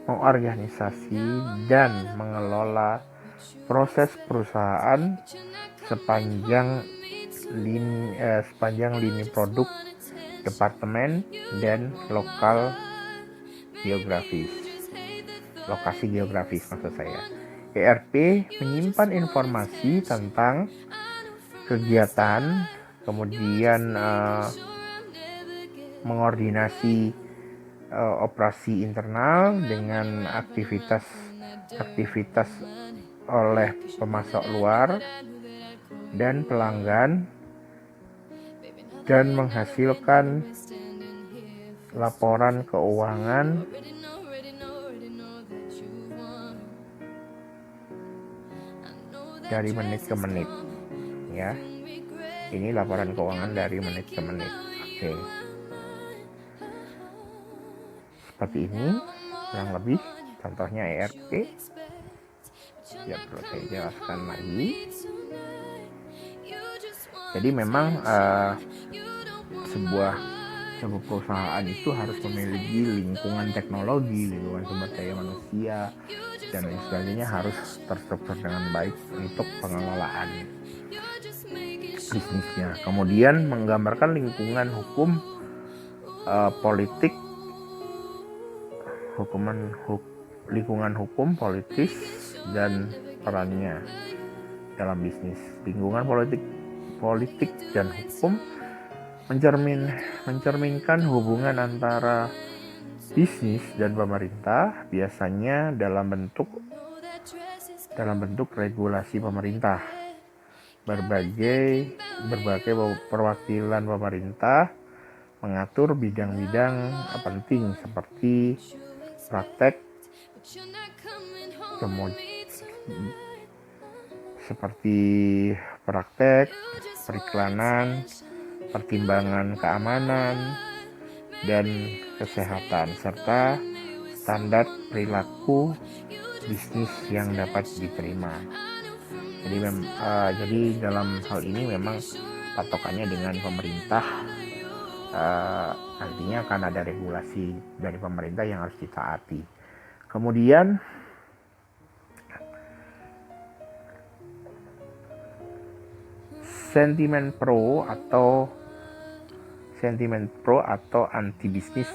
mengorganisasi dan mengelola proses perusahaan sepanjang lini produk, departemen, dan lokasi geografis maksud saya. ERP menyimpan informasi tentang kegiatan, kemudian mengordinasi operasi internal dengan aktivitas oleh pemasok luar dan pelanggan, dan menghasilkan laporan keuangan dari menit ke menit, ya. Ini laporan keuangan dari menit ke menit. Oke. Seperti ini kurang lebih contohnya ERP. Ya, perlu saya jelaskan lagi. Jadi memang sebuah perusahaan itu harus memiliki lingkungan teknologi, lingkungan sumber daya manusia, dan lain sebagainya harus terstruktur dengan baik untuk pengelolaan bisnisnya. Kemudian menggambarkan lingkungan hukum, politik, lingkungan hukum, politis, dan perannya dalam bisnis. Lingkungan politik dan hukum mencerminkan hubungan antara bisnis dan pemerintah, biasanya dalam bentuk regulasi pemerintah. Berbagai perwakilan pemerintah mengatur bidang-bidang penting seperti praktek, periklanan, pertimbangan keamanan dan kesehatan, serta standar perilaku bisnis yang dapat diterima. Jadi dalam hal ini memang patokannya dengan pemerintah, nantinya akan ada regulasi dari pemerintah yang harus ditaati. Kemudian sentimen pro atau anti bisnis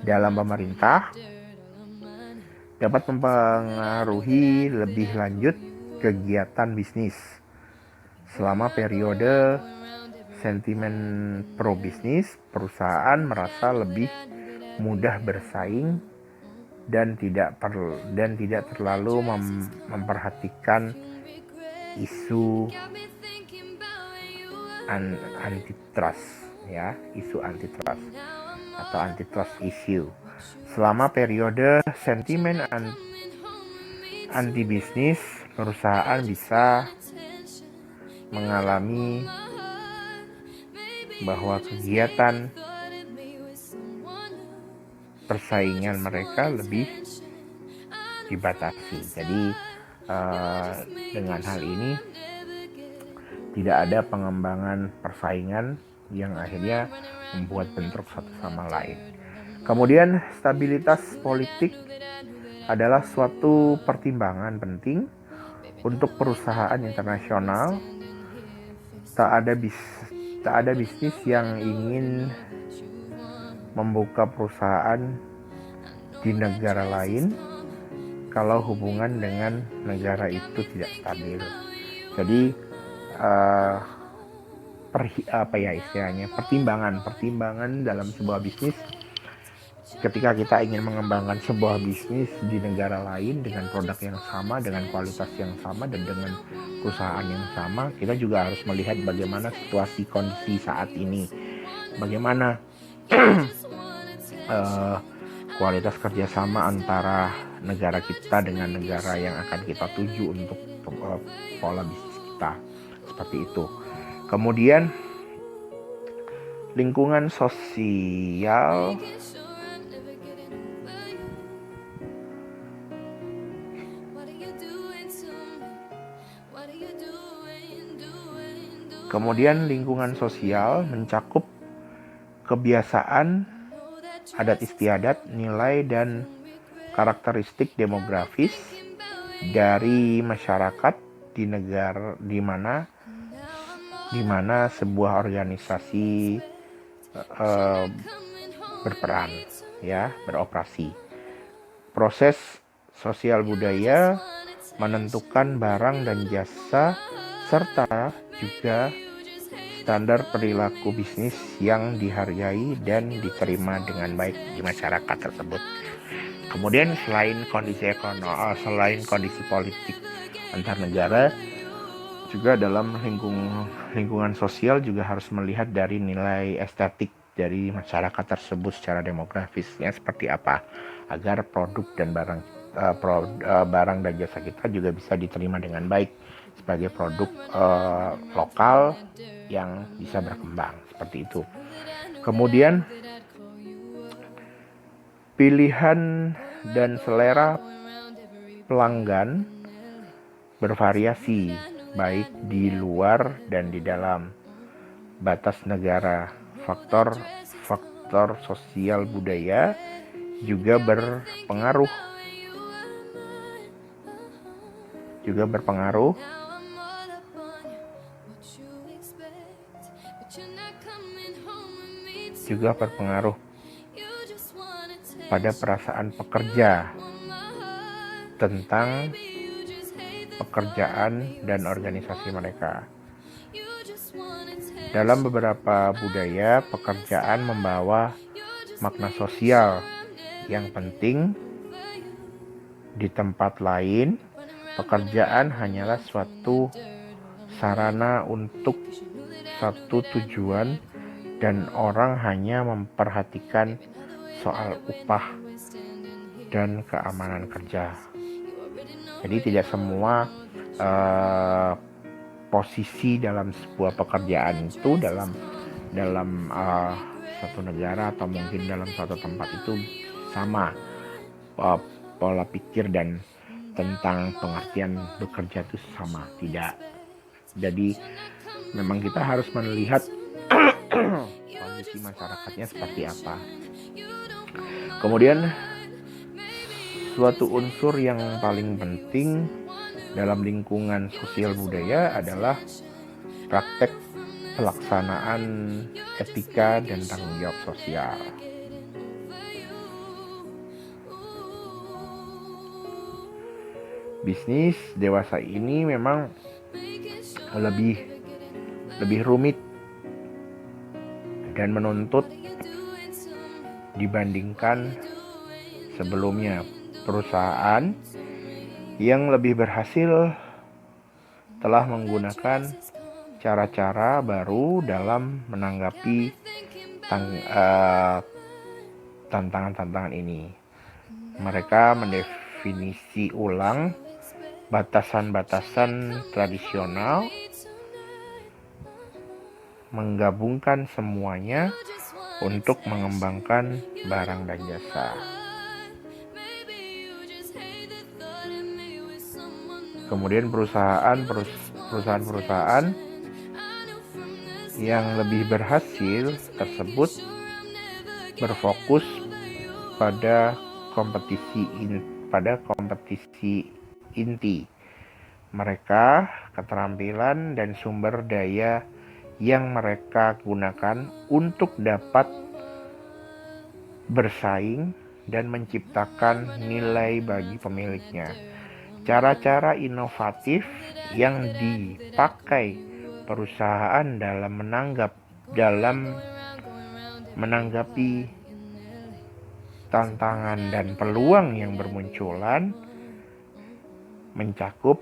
dalam pemerintah dapat mempengaruhi lebih lanjut kegiatan bisnis. Selama periode sentimen pro bisnis, perusahaan merasa lebih mudah bersaing dan tidak terlalu memperhatikan isu antitrust, ya, isu antitrust atau antitrust issue. Selama periode sentimen anti bisnis, perusahaan bisa mengalami bahwa kegiatan persaingan mereka lebih dibatasi. Jadi dengan hal ini tidak ada pengembangan persaingan yang akhirnya membuat bentrok satu sama lain. Kemudian stabilitas politik adalah suatu pertimbangan penting untuk perusahaan internasional. Tak ada bisnis yang ingin membuka perusahaan di negara lain kalau hubungan dengan negara itu tidak stabil. Jadi pertimbangan dalam sebuah bisnis. Ketika kita ingin mengembangkan sebuah bisnis di negara lain dengan produk yang sama, dengan kualitas yang sama, dan dengan perusahaan yang sama, kita juga harus melihat bagaimana situasi kondisi saat ini, bagaimana kualitas kerjasama antara negara kita dengan negara yang akan kita tuju untuk pola bisnis kita, seperti itu. Kemudian lingkungan sosial mencakup kebiasaan, adat istiadat, nilai, dan karakteristik demografis dari masyarakat di negara di mana sebuah organisasi berperan, beroperasi. Proses sosial budaya menentukan barang dan jasa serta juga standar perilaku bisnis yang dihargai dan diterima dengan baik di masyarakat tersebut. Kemudian selain kondisi politik antar negara, juga dalam lingkungan sosial juga harus melihat dari nilai estetik dari masyarakat tersebut secara demografisnya seperti apa, agar produk dan barang dan jasa kita juga bisa diterima dengan baik sebagai produk lokal yang bisa berkembang, seperti itu. Kemudian pilihan dan selera pelanggan bervariasi baik di luar dan di dalam batas negara. Faktor sosial budaya juga berpengaruh pada perasaan pekerja tentang pekerjaan dan organisasi mereka. Dalam beberapa budaya, pekerjaan membawa makna sosial yang penting. Di tempat lain, pekerjaan hanyalah suatu sarana untuk satu tujuan dan orang hanya memperhatikan soal upah dan keamanan kerja. Jadi tidak semua posisi dalam sebuah pekerjaan itu dalam satu negara atau mungkin dalam suatu tempat itu sama pola pikir dan tentang pengertian bekerja itu sama, tidak. Jadi memang kita harus melihat kondisi masyarakatnya seperti apa. Kemudian suatu unsur yang paling penting dalam lingkungan sosial budaya adalah praktek pelaksanaan etika dan tanggung jawab sosial. Bisnis dewasa ini memang lebih rumit dan menuntut dibandingkan sebelumnya. Perusahaan yang lebih berhasil telah menggunakan cara-cara baru dalam menanggapi tantangan-tantangan ini. Mereka mendefinisi ulang batasan-batasan tradisional, menggabungkan semuanya untuk mengembangkan barang dan jasa. Kemudian perusahaan yang lebih berhasil tersebut berfokus pada kompetisi inti mereka, keterampilan dan sumber daya yang mereka gunakan untuk dapat bersaing dan menciptakan nilai bagi pemiliknya. Cara-cara inovatif yang dipakai perusahaan dalam menanggapi tantangan dan peluang yang bermunculan mencakup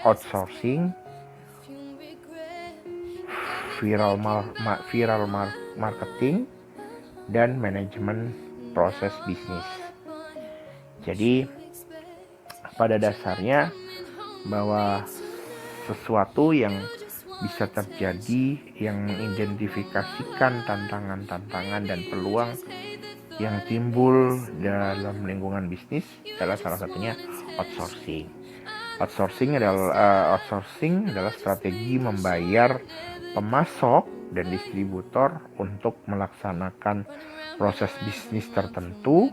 outsourcing, viral marketing, dan manajemen proses bisnis. Jadi pada dasarnya bahwa sesuatu yang bisa terjadi yang mengidentifikasikan tantangan-tantangan dan peluang yang timbul dalam lingkungan bisnis adalah salah satunya outsourcing. Outsourcing adalah strategi membayar pemasok dan distributor untuk melaksanakan proses bisnis tertentu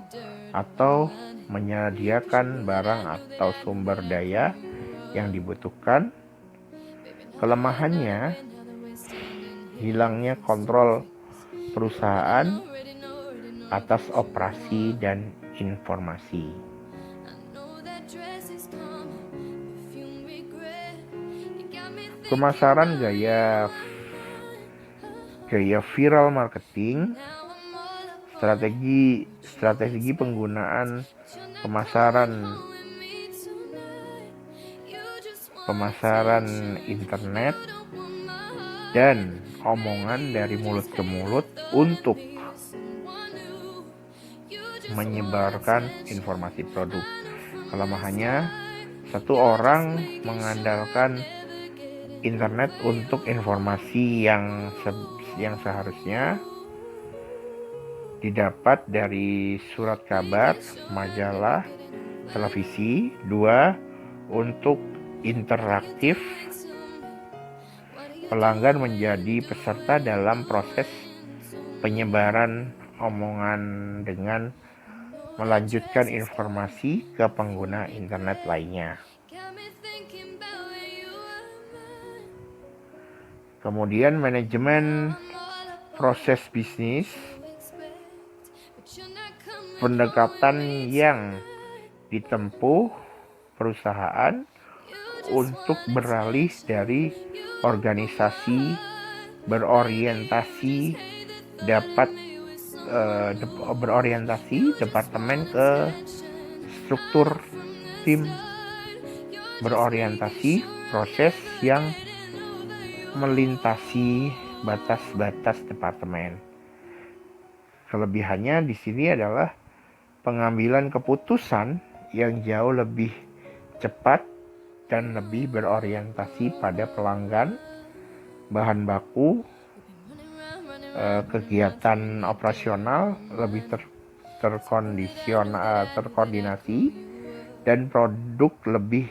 atau menyediakan barang atau sumber daya yang dibutuhkan. Kelemahannya, hilangnya kontrol perusahaan atas operasi dan informasi. Pemasaran gaya viral marketing, strategi penggunaan pemasaran internet dan omongan dari mulut ke mulut untuk menyebarkan informasi produk. Kelemahannya, satu orang mengandalkan internet untuk informasi yang seharusnya didapat dari surat kabar, majalah, televisi. 2. Untuk interaktif, pelanggan menjadi peserta dalam proses penyebaran omongan dengan melanjutkan informasi ke pengguna internet lainnya. Kemudian manajemen proses bisnis, pendekatan yang ditempuh perusahaan untuk beralih dari organisasi berorientasi departemen ke struktur tim berorientasi proses yang melintasi batas-batas departemen. Kelebihannya di sini adalah pengambilan keputusan yang jauh lebih cepat dan lebih berorientasi pada pelanggan, bahan baku, kegiatan operasional lebih terkoordinasi, dan produk lebih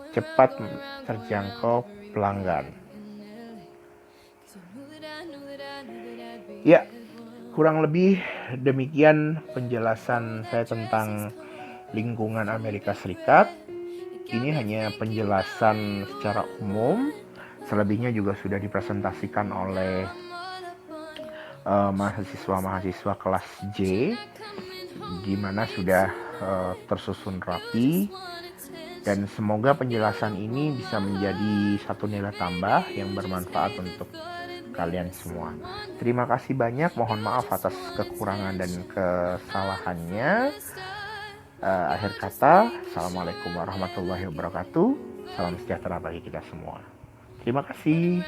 cepat terjangkau pelanggan. Ya, kurang lebih demikian penjelasan saya tentang lingkungan Amerika Serikat. Ini hanya penjelasan secara umum. Selebihnya juga sudah dipresentasikan oleh mahasiswa kelas J, di mana sudah tersusun rapi. Dan semoga penjelasan ini bisa menjadi satu nilai tambah yang bermanfaat untuk kalian semua. Terima kasih banyak, mohon maaf atas kekurangan dan kesalahannya. Akhir kata, Assalamualaikum warahmatullahi wabarakatuh. Salam sejahtera bagi kita semua. Terima kasih.